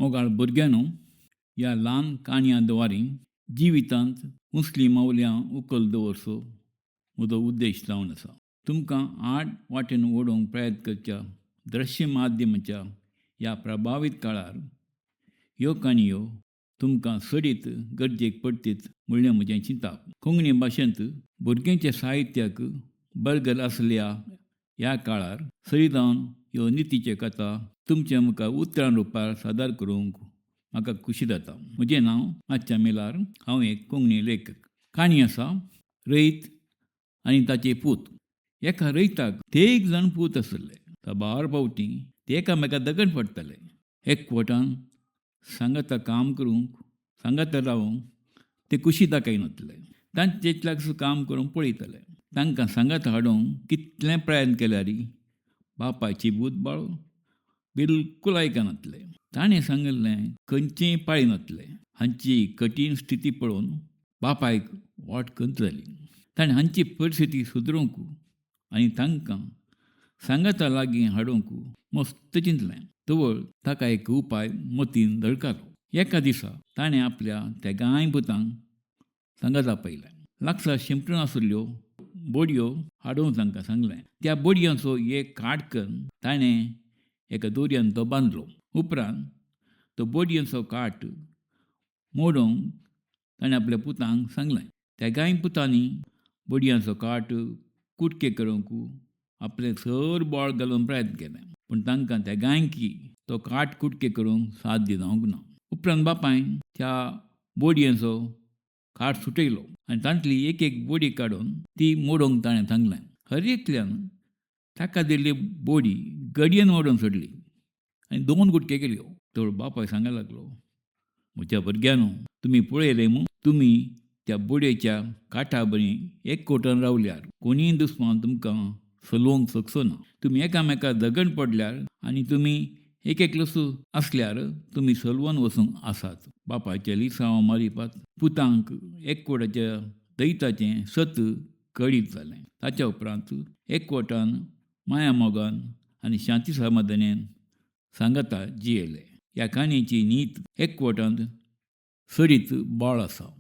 मोगाळ भुरग्यानो, ह्या ल्हान काणयां द्वारे जिवितांत उसलीं मावल्यां उखल दवरचो म्हजो उद्देश जावन आसा. तुमकां आड वाटेन ओडोवंक प्रयत्न करच्या दृश्य माध्यमाच्या ह्या प्रभावीत काळार ह्यो काणयो तुमकां सडीत गरजेक पडटीत म्हणलें म्हजें चिंतप. कोंकणी भाशेंत भुरग्यांच्या साहित्याक बरगल आसल्या ह्या काळार सरी जावन ह्यो नितीच्यो कथा तुमच्या मुखार उतरां रुपार सादर करूंक म्हाका खुशी जाता. म्हजें नांव आजच्या मेलार हांव एक कोंकणी लेखक. काणी आसा रयत आनी ताचे पूत. एका रयताक तेग जाण पूत आसले. साबार फावटी ते एकामेका दगड पडटाले. एकवटान सांगाता काम करूंक, सांगाता रावंक ते कुशी दाखयनातले. तांचे इतल्याकच काम करून पळयताले. तांकां सांगाता हाडूंक कितले प्रयत्न केल्यारय बापायची बूद बाळो बिलकूल आयकनातले. ताणें सांगिल्लें खंयचेंय पाळिनातले. हांची कठीण स्थिती पळोवन बापायक वाट खंत जाली. ताणें हांची परिस्थिती सुदरोवंक आनी तांकां सांगाता लागीं हाडूंक मस्त चिंतलें. तवळ ताका एक उपाय मतीन दळकारलो. एका दिसा ताणें आपल्या तेगाय पुतांक सांगाता पयलें. लागसार शिंपण आशिल्ल्यो बडयो हाडूंक तांकां सांगलें. त्या बडयांचो एक काट करून ताणें एका दोरयान तो बांदलो. उपरांत तो बडयेचो काट मोडूंक ताणें आपल्या पुतांक सांगलें. तेगाय पुतांनी बडयांचो काट कुटके करूंक आपलें सर बळ घालून प्रयत्न केलें. पूण तांकां तेगांयकी तो काट कुटके करूंक साध्य जावंक ना. उपरांत बापायन त्या बडयेचो काट सुटयलो आनी तांतली एक एक बडी काडून ती मोडूंक ताणें सांगलें. हर एकल्यान ताका दिल्ली बडी गडयेन मोडून सोडली आनी 2 गुटके केल्यो. तर बापाय सांगूंक लागलो, म्हज्या भुरग्यानो, तुमी पळयलें मूं, तुमी त्या बडयेच्या काटा बरी एकवटान रावल्यार कोणीय दुस्मान तुमकां सलोवंक शकचो ना. तुमी एकामेकाक दगड पडल्यार आनी तुमी एक एकलस आसल्यार तुमी सलवून वचूंक आसात. बापायच्या लिसांव मारिपात पुतांक एकवटाच्या दैताचें सत कळीत जालें. ताच्या उपरांत एकवटान माया मोगान आनी शांती समाधानान सांगाता जियेले. ह्या काणयेची नीत एकवटांत सरीत बाळ आसा.